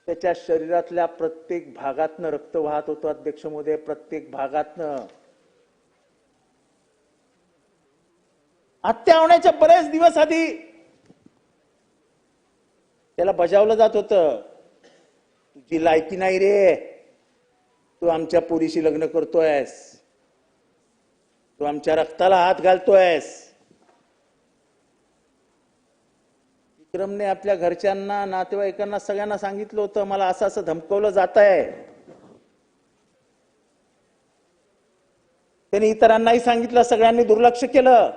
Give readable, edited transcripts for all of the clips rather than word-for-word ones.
त्याच्या शरीरातल्या प्रत्येक भागातनं रक्त वाहत होतं अध्यक्ष महोदय, प्रत्येक भागातनं. हत्या होण्याच्या बरेच दिवस आधी त्याला बजावलं जात होतं, तुझी लायकी नाही रे, तू आमच्या पोरीशी लग्न करतोयस, तू आमच्या रक्ताला हात घालतोयस. विक्रमने आपल्या घरच्यांना, नातेवाईकांना, सगळ्यांना सांगितलं होतं, मला असं असं धमकवलं जात आहे. त्यांनी इतरांनाही सांगितलं, सगळ्यांनी दुर्लक्ष केलं.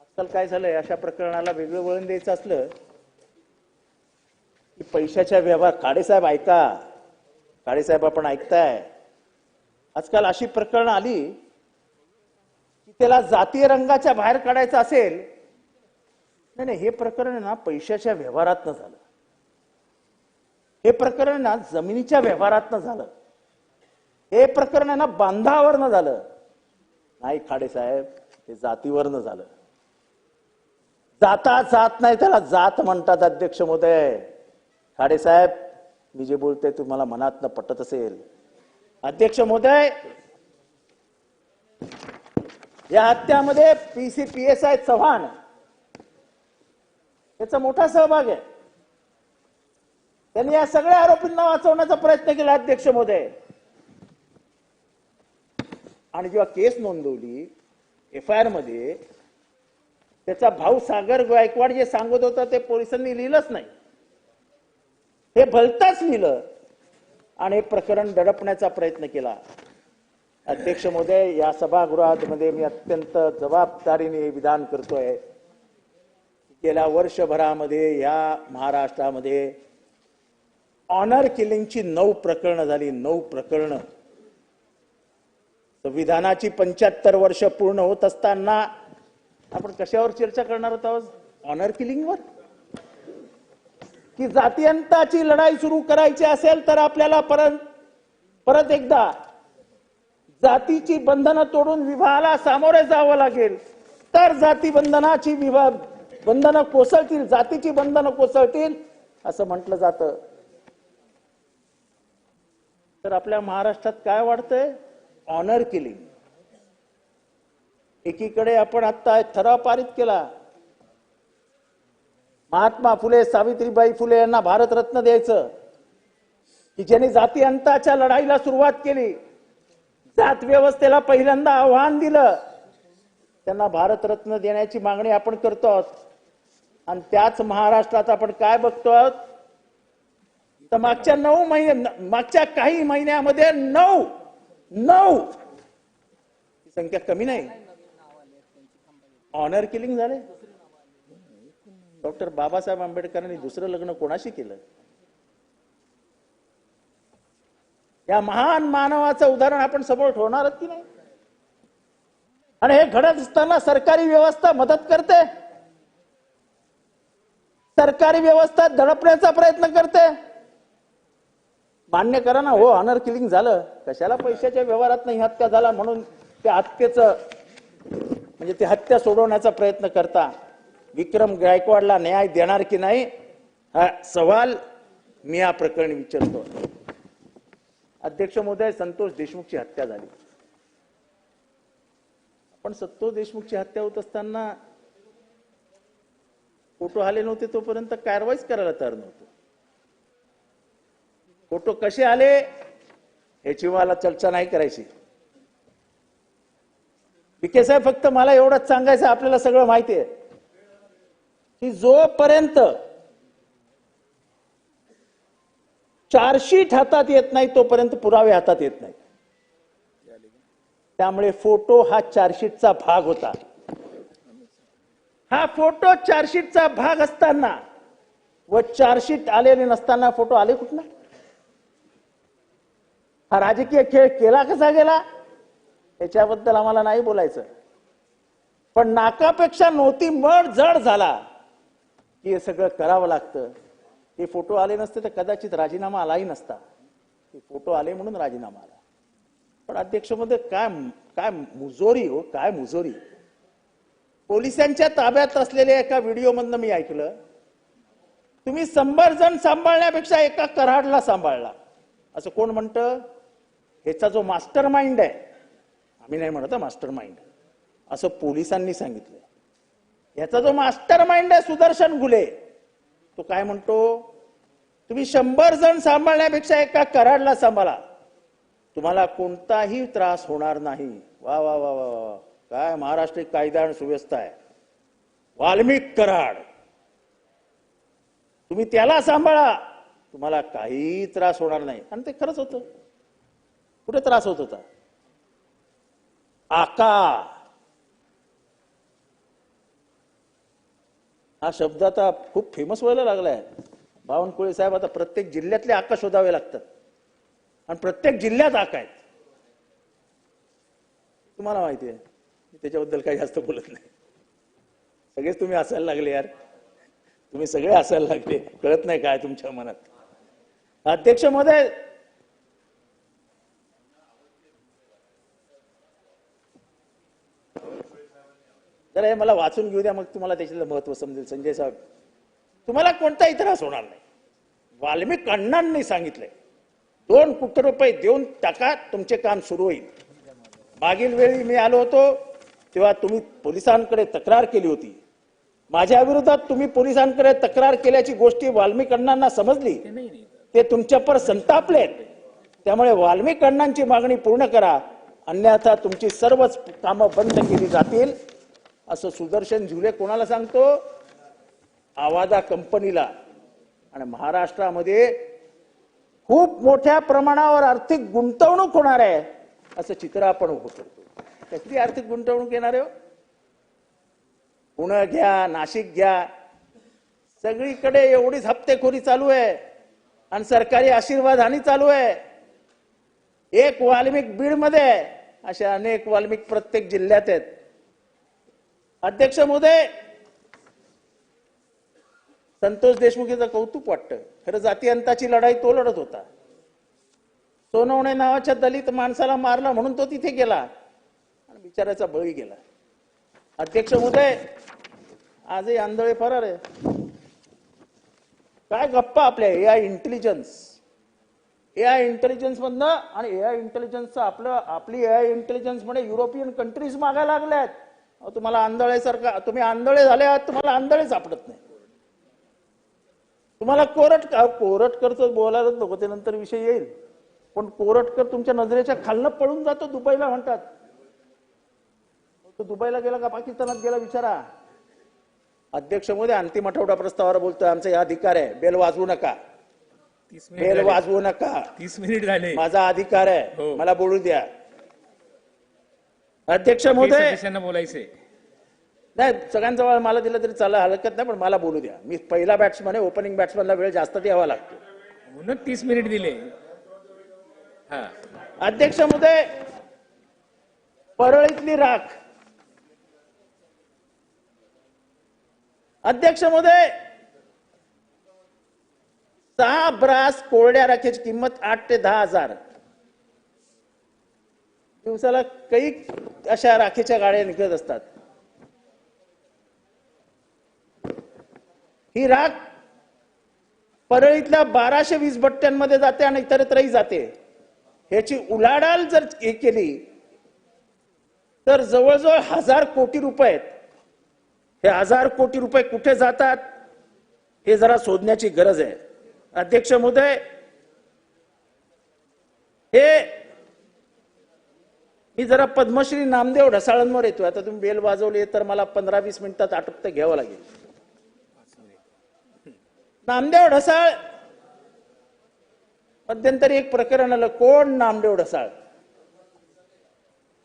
आजकाल काय झालंय, अशा प्रकरणाला वेगळं वळण द्यायचं असलं की पैशाच्या व्यवहार. खाडेसाहेब ऐका, खाडेसाहेब आपण ऐकताय, आजकाल अशी प्रकरणं आली की त्याला जातीय रंगाच्या बाहेर काढायचं असेल. नाही, हे प्रकरण ना पैशाच्या व्यवहारातनं झालं, हे प्रकरण ना जमिनीच्या व्यवहारातनं झालं, हे प्रकरण ना बांधावरनं झालं. नाही खाडेसाहेब, हे जातीवरनं झालं. जाता जात नाही, त्याला जात म्हणतात अध्यक्ष महोदय. खाडेसाहेब, मी जे बोलतोय तुम्हाला मनातनं पटत असेल. अध्यक्ष महोदय, या हत्यामध्ये PSI चव्हाण याचा मोठा सहभाग आहे. त्यांनी या सगळ्या आरोपींना वाचवण्याचा प्रयत्न केला अध्यक्ष महोदय. आणि जेव्हा केस नोंदवली FIR मध्ये, त्याचा भाऊ सागर गायकवाड जे सांगत होता ते पोलिसांनी लिहिलंच नाही, हे भलताच लिहिलं आणि हे प्रकरण दडपण्याचा प्रयत्न केला. अध्यक्ष महोदय, या सभागृहामध्ये मी अत्यंत जबाबदारीने हे विधान करतोय. गेल्या वर्षभरामध्ये या महाराष्ट्रामध्ये ऑनर किलिंगची 9 प्रकरणं झाली. 9 प्रकरणं. संविधानाची 75 वर्ष पूर्ण होत असताना आपण कशावर चर्चा करणार आहोत? ऑनर किलिंगवर? की जातीयंताची लढाई सुरू करायची असेल तर आपल्याला परत एकदा जातीची बंधनं तोडून विवाहाला सामोरे जावं लागेल, तर जाती बंधनाची बंधनं कोसळतील, जातीची बंधनं कोसळतील असं म्हटलं जातं. तर आपल्या महाराष्ट्रात काय वाढतंय? Honour killing. एकीकडे आपण आता ठराव पारित केला, महात्मा फुले, सावित्रीबाई फुले यांना भारतरत्न द्यायचं, की ज्यांनी जाती अंताच्या लढाईला सुरुवात केली, जात व्यवस्थेला पहिल्यांदा आव्हान दिलं, त्यांना भारतरत्न देण्याची मागणी आपण करतो आहोत. आणि त्याच महाराष्ट्रात आपण काय बघतो आहोत, तर मागच्या काही महिन्यामध्ये 9 ही संख्या कमी नाही, ऑनर किलिंग झाले. डॉक्टर बाबासाहेब आंबेडकरांनी दुसरं लग्न कोणाशी केलं? या महान मानवाचं उदाहरण आपण समोर ठेवणार की नाही? आणि हे घडत असताना सरकारी व्यवस्था मदत करते, सरकारी व्यवस्था दडपण्याचा प्रयत्न करते. मान्य करा ना, हो ऑनर किलिंग झालं, कशाला पैशाच्या व्यवहारात नाही हत्या झाला म्हणून त्या हत्येचं म्हणजे ते हत्या सोडवण्याचा प्रयत्न करता. विक्रम गायकवाडला न्याय देणार की नाही हा सवाल मी या प्रकरणी विचारतो. अध्यक्ष महोदय, संतोष देशमुखची हत्या झाली. पण संतोष देशमुखची हत्या होत असताना फोटो आले नव्हते, तोपर्यंत कारवाईच करायला तयार नव्हतं. फोटो कसे आले याची मला चर्चा नाही करायची. विखे साहेब, फक्त मला एवढंच सांगायचं, आपल्याला सगळं माहिती आहे की जोपर्यंत चार्जशीट हातात येत नाही तोपर्यंत पुरावे हातात येत नाही. त्यामुळे फोटो हा चार्जशीटचा भाग होता. हा फोटो चार्जशीटचा भाग असताना व चार्जशीट आलेले नसताना फोटो आले कुठनं? हा राजकीय खेळ केला कसा गेला याच्याबद्दल आम्हाला नाही बोलायचं, पण नाकापेक्षा नोती मळ जड झाला की हे सगळं करावं लागतं. हे फोटो आले नसते तर कदाचित राजीनामा आलाही नसता. हे फोटो आले म्हणून राजीनामा आला. पण अध्यक्ष मध्ये काय मुजोरी हो, काय मुजोरी. पोलिसांच्या ताब्यात असलेल्या एका व्हिडिओ मधनं मी ऐकलं तुम्ही 100 जण सांभाळण्यापेक्षा एका कराडला सांभाळला असं कोण म्हणतं? ह्याचा जो मास्टर माइंड आहे, आम्ही नाही म्हणत मास्टर माइंड, असं पोलिसांनी सांगितलं. ह्याचा जो मास्टर माइंड आहे सुदर्शन घुले, तो काय म्हणतो? तुम्ही 100 जण सांभाळण्यापेक्षा एका कराडला सांभाळा, तुम्हाला कोणताही त्रास होणार नाही. वा वा वा वा वा, काय महाराष्ट्र कायदा आणि सुव्यवस्था आहे. वाल्मिक कराड, तुम्ही त्याला सांभाळा, तुम्हाला काही त्रास होणार नाही. आणि ते खरंच होतं. कुठे त्रास होत होता? आका हा शब्द आता खूप फेमस व्हायला लागलाय. बावनकुळे साहेब, आता प्रत्येक जिल्ह्यातले आका शोधावे लागतात आणि प्रत्येक जिल्ह्यात आका आहेत. तुम्हाला माहिती आहे, मी त्याच्याबद्दल काही जास्त बोलत नाही. सगळेच तुम्ही हसायला लागले यार, तुम्ही सगळे हसायला लागले. कळत नाही काय तुमच्या मनात. अध्यक्ष महोदय, तर हे मला वाचून घेऊ द्या, मग तुम्हाला त्याच्यातलं महत्व समजेल. संजय साहेब, तुम्हाला कोणताही त्रास होणार नाही. वाल्मिक अण्णांनी सांगितलंय 2 कोटी रुपये देऊन टाका, तुमचे काम सुरू होईल. मागील वेळी मी आलो होतो तेव्हा तुम्ही पोलिसांकडे तक्रार केली होती. माझ्या विरोधात तुम्ही पोलिसांकडे तक्रार केल्याची गोष्टी वाल्मिक अण्णांना समजली, ते तुमच्यावर संतापलेत. त्यामुळे वाल्मिक अण्णांची मागणी पूर्ण करा, अन्यथा तुमची सर्वच कामं बंद केली जातील, असं सुदर्शन झुले कोणाला सांगतो? आवाजा कंपनीला. आणि महाराष्ट्रामध्ये खूप मोठ्या प्रमाणावर आर्थिक गुंतवणूक होणार आहे असं चित्र आपण उभं करतो. कसली आर्थिक गुंतवणूक येणार आहे? पुणे घ्या, नाशिक घ्या, सगळीकडे एवढीच हप्तेखोरी चालू आहे आणि सरकारी आशीर्वाद हानी चालू आहे. एक वाल्मिक बीड मध्ये, अशा अनेक वाल्मिक प्रत्येक जिल्ह्यात आहेत. अध्यक्ष महोदय, संतोष देशमुखीचं कौतुक वाटतं. खरं जातीअंताची लढाई तो लढत होता. सोनवणे नावाच्या दलित माणसाला मारला म्हणून तो तिथे गेला आणि बिचाराचा बळी गेला. अध्यक्ष महोदय, आजही आंधळे फरार आहे. काय गप्पा आपल्या एआय इंटेलिजन्स मधनं, आणि एआय इंटेलिजन्सचं आपली एआय इंटेलिजन्स म्हणे युरोपियन कंट्रीज मागायला लागल्यात. तुम्हाला आंधळेसारखा, तुम्ही आंधळे झाले आहात, तुम्हाला आंधळे सापडत नाही. तुम्हाला कोरटकरचं बोलायलाच नको, ते नंतर विषय येईल. पण कोरटकर तुमच्या नजरेच्या खालनं पळून जातो, दुबईला म्हणतात. तो दुबईला गेला का पाकिस्तानात गेला विचारा. अध्यक्ष महोदय, अंतिम आठवडा प्रस्तावावर बोलतोय. आमचा हा अधिकार आहे. बेल वाजवू नका, बेल वाजवू नका. 30 मिनिट झाले. माझा अधिकार आहे, मला बोलू द्या. अध्यक्ष महोदय, बोलायचे नाही, सगळ्यांजवळ मला दिलं तरी चाललं, हरकत नाही, पण मला बोलू द्या. मी पहिला बॅट्समन आहे, ओपनिंग बॅट्समनला वेळ जास्त द्यावा लागतो म्हणून 30 मिनिट दिले. अध्यक्ष महोदय, परळीतली राख. अध्यक्ष महोदय, 6 ब्रास कोरड्या राखेची किंमत 8 ते 10 हजार. दिवसाला काही अशा राखेच्या गाड्या निघत असतात. ही राख परळीतल्या 1220 भट्ट्यांमध्ये जाते आणि इतरत्रही जाते. ह्याची उलाढाल जर केली तर जवळजवळ 1000 कोटी रुपये आहेत. हे 1000 कोटी रुपये कुठे जातात हे जरा शोधण्याची गरज आहे. अध्यक्ष महोदय, हे मी जरा पद्मश्री नामदेव ढसाळांवर येतोय. आता तुम्ही बेल वाजवली तर मला 15-20 मिनिटात आटोपत घ्यावं लागेल. नामदेव ढसाळ, मध्यंतरी एक प्रकरण आलं. कोण नामदेव ढसाळ?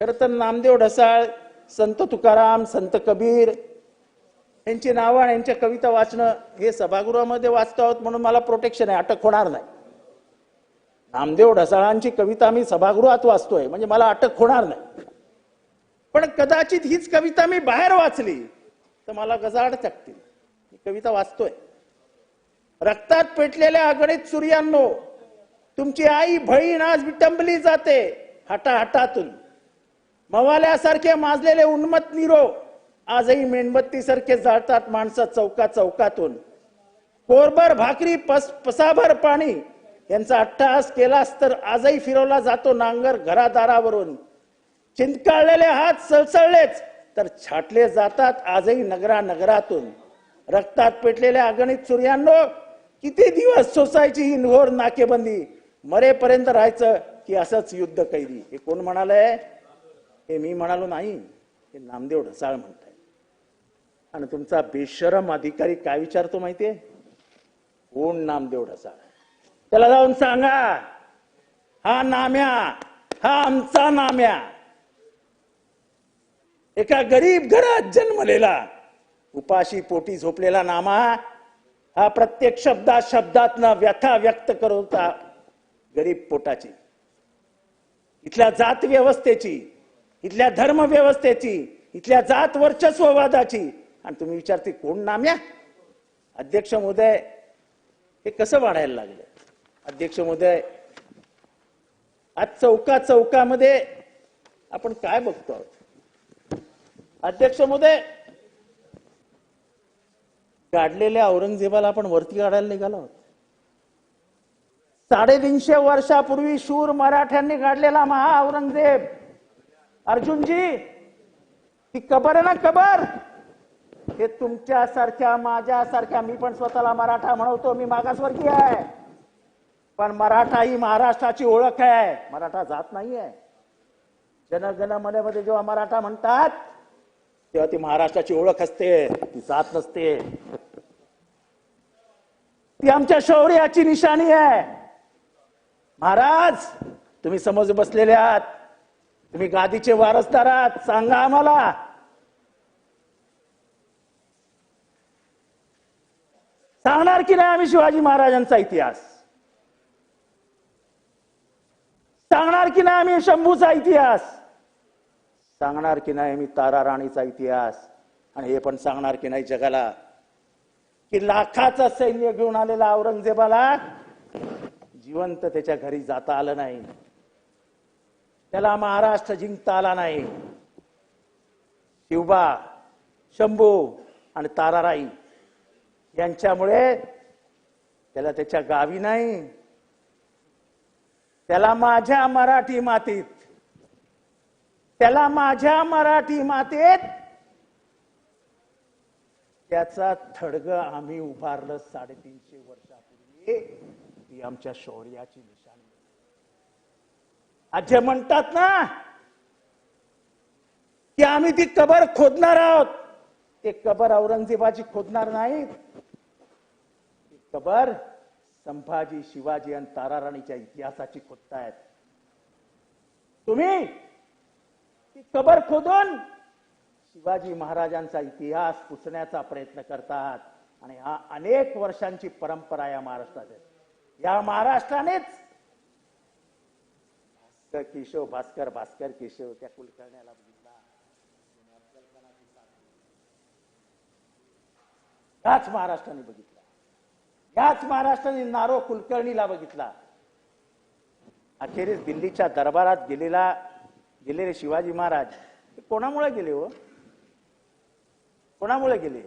खरं तर नामदेव ढसाळ, संत तुकाराम, संत कबीर यांची नावं आणि यांच्या कविता वाचणं हे सभागृहामध्ये वाचतो आहोत म्हणून मला प्रोटेक्शन आहे, अटक होणार नाही. नामदेव ढसाळांची कविता मी सभागृहात वाचतोय म्हणजे मला अटक होणार नाही. पण कदाचित हीच कविता मी बाहेर वाचली तर मला गजाआड टाकतील. ही कविता वाचतोय. रक्तात पेटलेल्या अगणित सूर्यांनो, तुमची आई बहीण आज विटंबली जाते हटाहटातून. मवाल्यासारखे माजलेले उन्मत्त निरो आजही मेणबत्ती सारखे जाळतात माणसं चौका चौकातून. कोरभर भाकरी पसाभर पाणी यांचा अट्टहास केलास तर आजही फिरवला जातो नांगर घरादारावरून. चिंतकाळलेले हात सळसळलेच तर छाटले जातात आजही नगरातून. रक्तात पेटलेल्या अगणित सूर्यांनो किती दिवस सोसायची ही घोर नाकेबंदी. मरेपर्यंत राहायचं की असंच युद्ध कैदी. हे कोण म्हणालंय? हे मी म्हणालो नाही, हे नामदेव ढसाळ म्हणताय. आणि तुमचा बेशरम अधिकारी काय विचारतो माहितीये? कोण नामदेव ढसाळ? त्याला जाऊन सांगा, हा नाम्या, हा आमचा नाम्या. एका गरीब घरात जन्मलेला, उपाशी पोटी झोपलेला नामा हा प्रत्येक शब्दातनं व्यथा व्यक्त करत होता गरीब पोटाची. इथल्या जात व्यवस्थेची, इथल्या धर्म व्यवस्थेची, इथल्या जात वर्चस्ववादाची. आणि तुम्ही विचारते कोण नाम्या? अध्यक्ष महोदय, हे कसं वाढायला लागलं? अध्यक्ष महोदय, आज चौकामध्ये आपण काय बघतो आहोत? अध्यक्ष महोदय, गाडलेल्या औरंगजेबाला आपण वरती काढायला निघालो आहोत. 350 वर्षापूर्वी शूर मराठ्यांनी काढलेला महा औरंगजेब अर्जुनजी, ती कबर आहे ना, कबर. हे तुमच्यासारख्या माझ्यासारख्या, मी पण स्वतःला मराठा म्हणवतो, मी मागासवर्गीय आहे, पण मराठा ही महाराष्ट्राची ओळख आहे, मराठा जात नाहीये. जनगण मनमध्ये जेव्हा मराठा म्हणतात तेव्हा ती महाराष्ट्राची ओळख असते, ती जात नसते. ती आमच्या शौर्याची निशाणी आहे. महाराज, तुम्ही समज बसलेले आहात, तुम्ही गादीचे वारसदार आहात, सांगा आम्हाला, सांगणार की नाही आम्ही शिवाजी महाराजांचा इतिहास? सांगणार की नाही आम्ही शंभूचा इतिहास? सांगणार की नाही आम्ही तारा राणीचा इतिहास? आणि हे पण सांगणार की नाही जगाला की लाखाचं सैन्य घेऊन आलेला औरंगजेबाला जिवंत त्याच्या घरी जाता आलं नाही, त्याला महाराष्ट्र जिंकता आला नाही. शिवबा, शंभू आणि ताराराई यांच्यामुळे त्याला त्याच्या गावी नाही, त्याला माझ्या मराठी मातीत, त्याला माझ्या मराठी मातीत त्याचा थडग आम्ही उभारलं 350 वर्षापूर्वी. ती आमच्या शौर्याची निशाणी. आज जे म्हणतात ना की आम्ही ती कबर खोदणार आहोत, ते कबर औरंगजेबाची खोदणार नाहीत. ती कबर संभाजी, शिवाजी आणि ताराराणीच्या इतिहासाची खोदतायत तुम्ही. ती कबर खोदून शिवाजी महाराजांचा इतिहास पुसण्याचा प्रयत्न करतात. आणि हा अनेक वर्षांची परंपरा या महाराष्ट्रात आहे. या महाराष्ट्रानेच भास्कर केशव त्या कुलकर्ण्याला बघितला, याच महाराष्ट्राने बघितला, याच महाराष्ट्राने नारो कुलकर्णीला बघितला. अखेरीस दिल्लीच्या दरबारात गेलेले शिवाजी महाराज कोणामुळे गेले हो? कोणामुळे गेले?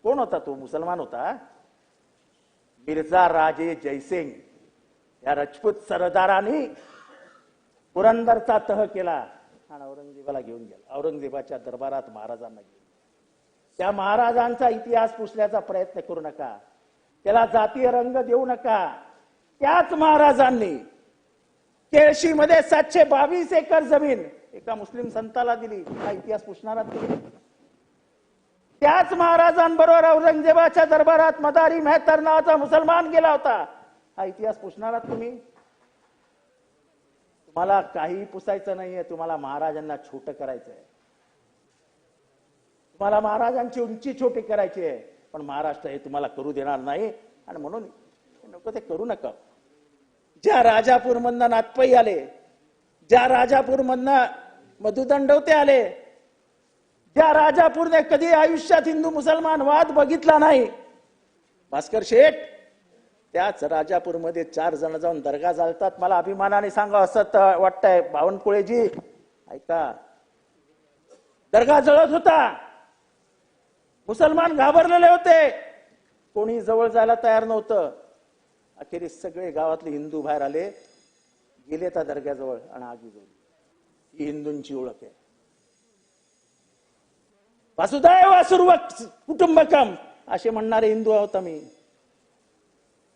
कोण होता तो? मुसलमान होता. मिर्झा राजे जयसिंग या राजपूत सरदारांनी पुरंदरचा तह केला आणि औरंगजेबाला घेऊन गेला. औरंगजेबाच्या दरबारात महाराजांना घेऊन, त्या महाराजांचा इतिहास पुसण्याचा प्रयत्न करू नका, त्याला जातीय रंग देऊ नका. त्याच महाराजांनी केळशीमध्ये 722 एकर जमीन एका मुस्लिम संताला दिली. हा इतिहास पुसणार आहात तुम्ही? त्याच महाराजांबरोबर औरंगजेबाच्या दरबारात मदारी मेहतर नावाचा मुसलमान गेला होता. हा इतिहास पुसणार आहात तुम्ही? तुम्हाला काही पुसायचं नाहीये, तुम्हाला महाराजांना छोटं करायचंय, तुम्हाला महाराजांची उंची छोटी करायची आहे. पण महाराष्ट्र हे तुम्हाला करू देणार नाही. आणि म्हणून नको ते करू नका. ज्या राजापूरमधनं नाथपै आले, ज्या राजापूरमधनं मधुदंडवते आले, ज्या राजापूरने कधी आयुष्यात हिंदू मुसलमान वाद बघितला नाही, भास्कर शेठ, त्याच राजापूरमध्ये 4 जण जाऊन दर्गा जाळतात. मला अभिमानाने सांगा असं वाटतंय बावनकुळेजी, ऐका, दर्गा जळत होता, मुसलमान घाबरलेले होते. कोणी जवळ जायला तयार नव्हतं. अखेरीस सगळे गावातले हिंदू बाहेर आले, गेले त्या दर्ग्याजवळ आणि आग विझवली. ही हिंदूंची ओळख आहे. वासुदैव सर्व कुटुंबकम असे म्हणणारे हिंदू आहोत आम्ही.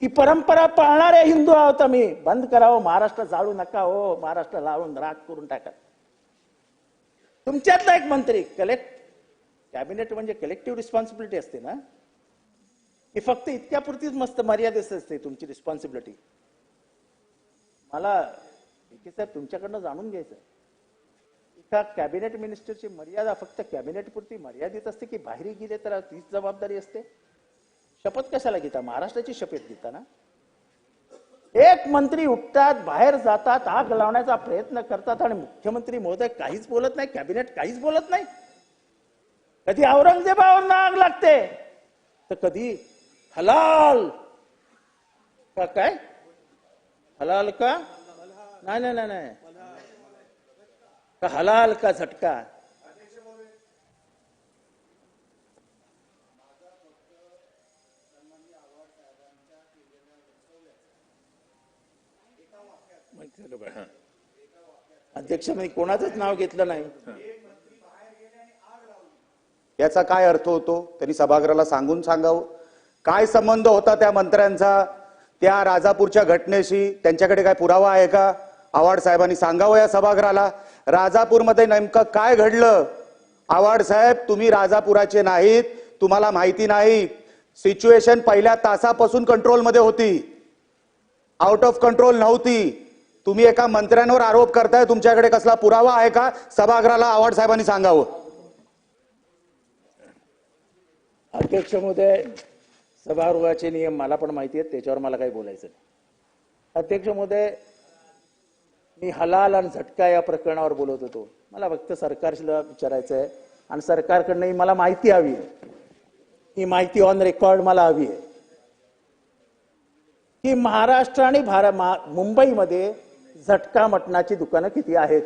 ही परंपरा पाळणारे हिंदू आहोत आम्ही. बंद करावं, महाराष्ट्र जाळू नका हो, महाराष्ट्र लावून राख करून टाका. तुमच्यातला एक मंत्री कॅबिनेट म्हणजे कलेक्टिव्ह रिस्पॉन्सिबिलिटी असते ना, ही फक्त इतक्यापुरतीच मस्त मर्यादित असते तुमची रिस्पॉन्सिबिलिटी. मला साहेब तुमच्याकडनं जाणून घ्यायचं आहे, एका कॅबिनेट मिनिस्टरची मर्यादा फक्त कॅबिनेट पुरती मर्यादित असते की बाहेर गेले तर तीच जबाबदारी असते? शपथ कशाला घेता? महाराष्ट्राची शपथ घेता ना. एक मंत्री उठतात, बाहेर जातात, आग लावण्याचा प्रयत्न करतात आणि मुख्यमंत्री महोदय काहीच बोलत नाही, कॅबिनेट काहीच बोलत नाही. कधी औरंगजेबावर आग लागते तर कधी हलाल का काय हलाल का नाही नाही नाही नाही का हलाल का झटका. अध्यक्ष मी कोणाचंच नाव घेतलं नाही. याचा काय अर्थ होतो त्यांनी सभागृहाला सांगावं. काय संबंध होता त्या मंत्र्यांचा त्या राजापूरच्या घटनेशी? त्यांच्याकडे काय पुरावा आहे का? आव्हाड साहेबांनी सांगावं या सभागृहाला. राजापूरमध्ये नेमकं काय घडलं? आव्हाड साहेब, तुम्ही राजापुराचे नाहीत, तुम्हाला माहिती नाही. सिच्युएशन पहिल्या तासापासून कंट्रोलमध्ये होती, आउट ऑफ कंट्रोल नव्हती. तुम्ही एका मंत्र्यांवर आरोप करताय, तुमच्याकडे कसला पुरावा आहे का? सभागृहाला आव्हाड साहेबांनी सांगावं. अध्यक्ष महोदय, सभागृहाचे नियम मला पण माहिती आहेत, त्याच्यावर मला काही बोलायचं नाही. अध्यक्ष महोदय, मी हलाल आणि झटका या प्रकरणावर बोलत होतो. मला फक्त सरकारला विचारायचं आहे आणि सरकारकडनं मला माहिती हवी आहे. ही माहिती ऑन रेकॉर्ड मला हवी आहे की महाराष्ट्र आणि मुंबईमध्ये झटका मटणाची दुकानं किती आहेत.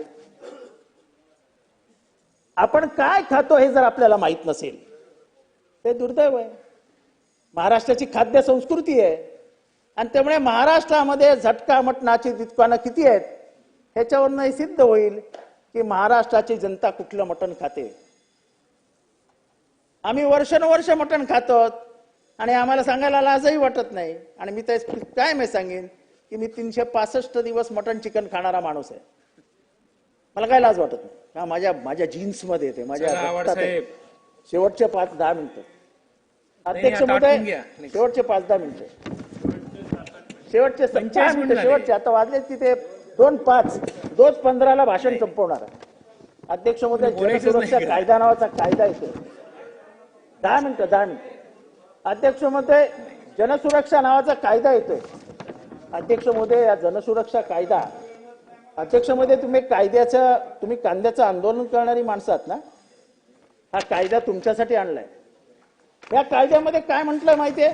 आपण काय खातो हे जर आपल्याला माहित नसेल ते दुर्दैव आहे. महाराष्ट्राची खाद्य संस्कृती आहे आणि त्यामुळे महाराष्ट्रामध्ये झटका मटणाची दुकानं किती आहेत ह्याच्यावरनं हे सिद्ध होईल की महाराष्ट्राची जनता कुठलं मटण खाते. आम्ही वर्षानुवर्ष मटण खातो आणि आम्हाला सांगायला लाजही वाटत नाही. आणि मी तर काय मी सांगेन की मी 365 दिवस मटण चिकन खाणारा माणूस आहे. मला काय लाज वाटत नाही का माझ्या जीन्स मध्ये येते, माझ्या रक्तात आहे. शेवटचे 5-10 मिनिटं अध्यक्ष महोदय, शेवटचे 5-10 मिनिटं, शेवटचे 5 मिनिटं, शेवटचे आता वाजले तिथे 2:05, 2:15ला भाषण संपवणार. अध्यक्ष महोदय, जनसुरक्षा कायदा नावाचा कायदा येतो. 10 मिनिटं. अध्यक्ष महोदय, जनसुरक्षा नावाचा कायदा येतोय. अध्यक्ष महोदय, या जनसुरक्षा कायदा, अध्यक्ष महोदय, तुम्ही कांद्याचं आंदोलन करणारी माणसं आहात ना. हा कायदा तुमच्यासाठी आणलाय. या कायद्यामध्ये काय म्हटलंय माहितीये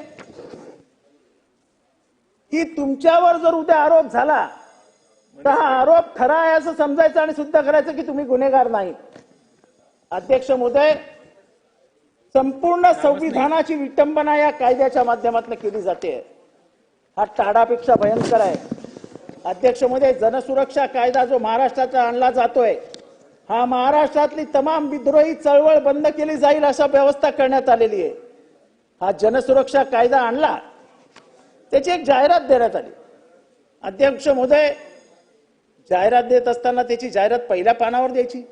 की तुमच्यावर जर उद्या आरोप झाला तर हा आरोप खरा आहे असं समजायचं आणि सिद्ध करायचं की तुम्ही गुन्हेगार नाही. अध्यक्ष महोदय, संपूर्ण संविधानाची विटंबना या कायद्याच्या माध्यमातून केली जाते. हा टाळापेक्षा भयंकर आहे. अध्यक्ष महोदय, जनसुरक्षा कायदा जो महाराष्ट्राचा आणला जातोय, हा महाराष्ट्रातली तमाम विद्रोही चळवळ बंद केली जाईल अशा व्यवस्था करण्यात आलेली आहे. हा जनसुरक्षा कायदा आणला, त्याची एक जाहिरात देण्यात आली. अध्यक्ष महोदय, जाहिरात देत असताना त्याची जाहिरात पहिल्या पानावर द्यायची.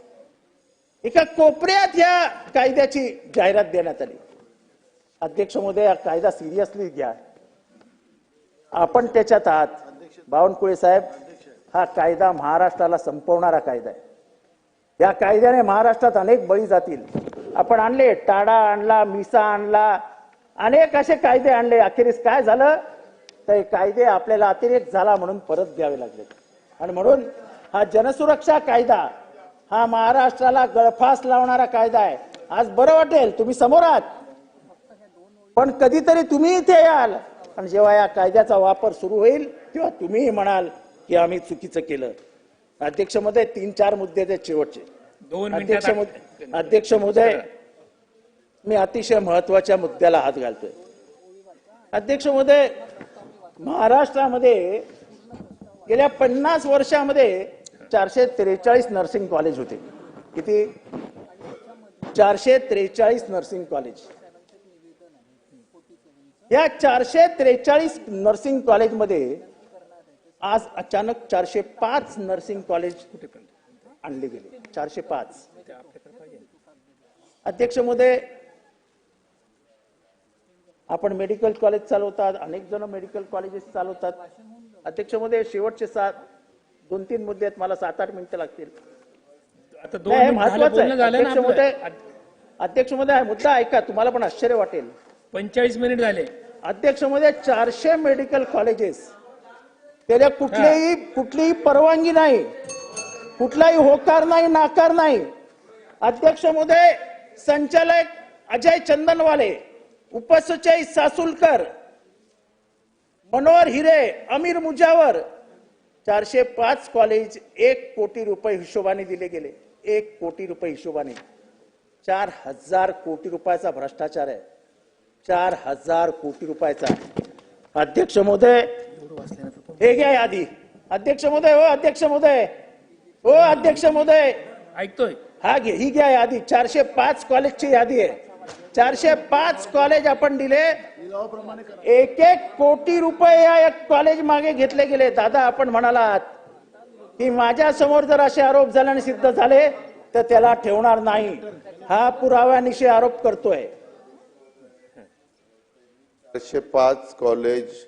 एका कोपऱ्यात या कायद्याची जाहिरात देण्यात आली. अध्यक्ष महोदय, हा कायदा सिरियसली घ्या. आपण त्याच्यात आहात. बावनकुळे साहेब, हा कायदा महाराष्ट्राला संपवणारा कायदा आहे. या कायद्याने महाराष्ट्रात अनेक बळी जातील. आपण आणले, टाडा आणला, मिसा आणला, अनेक असे कायदे आणले. अखेरीस काय झालं तर हे कायदे आपल्याला अतिरेक झाला म्हणून परत घ्यावे लागले. आणि म्हणून हा जनसुरक्षा कायदा हा महाराष्ट्राला गळफास लावणारा कायदा आहे. आज बरं वाटेल तुम्ही समोर आहात, पण कधीतरी तुम्ही इथे याल आणि जेव्हा या कायद्याचा वापर सुरू होईल तेव्हा तुम्हीही म्हणाल की आम्ही चुकीचं केलं. अध्यक्ष महोदय, 3-4 मुद्दे आहेत शेवटचे. अध्यक्ष महोदय, मी अतिशय महत्वाच्या मुद्द्याला हात घालतोय. अध्यक्ष महोदय, महाराष्ट्रामध्ये गेल्या 50 वर्षामध्ये 443 नर्सिंग कॉलेज होते. किती? 443 नर्सिंग कॉलेज. या 443 नर्सिंग कॉलेजमध्ये आज अचानक 405 नर्सिंग कॉलेज आणले गेले. 405. अध्यक्ष महोदय, आपण मेडिकल कॉलेज चालवतात, अनेक जण मेडिकल कॉलेजेस चालवतात. अध्यक्ष महोदय, शेवटचे 2-3 मुद्दे आहेत, मला 7-8 मिनिटं लागतील. आता नाही, हे 2 मिनिट झालं, महत्वाचं बोलणं आहे. झालं ना अध्यक्ष आपलं. महोदय, अध्यक्ष महोदय, हा मुद्दा ऐका, तुम्हाला पण आश्चर्य वाटेल. 45 मिनिट झाले. अध्यक्ष महोदय, 400 मेडिकल कॉलेजेस, त्याला कुठलीही परवानगी नाही, कुठलाही होकार नाही, नाकार नाही. अध्यक्ष महोदय, संचालक अजय चंदनवाले, उपसचिव सासुलकर, मनोहर हिरे, अमीर मुजावर, 405 कॉलेज 1 कोटी रुपये हिशोबाने दिले गेले. 1 कोटी रुपये हिशोबाने. 4,000 कोटी रुपयाचा भ्रष्टाचार आहे. 4,000 कोटी रुपयाचा. अध्यक्ष महोदय, हे घ्या यादी. अध्यक्ष महोदय, हो अध्यक्ष महोदय, हो अध्यक्ष महोदय, ऐकतोय. हा घे, ही घ्या यादी. 405 कॉलेजची यादी आहे. 405 कॉलेज आपण दिले. 1-1 कोटी रुपये या एक कॉलेज मागे घेतले गेले. दादा, आपण म्हणालात की माझ्या समोर जर असे आरोप झाल्याने सिद्ध झाले तर त्याला ठेवणार नाही. हा पुराव्यानिशी आरोप करतोय. 405 कॉलेज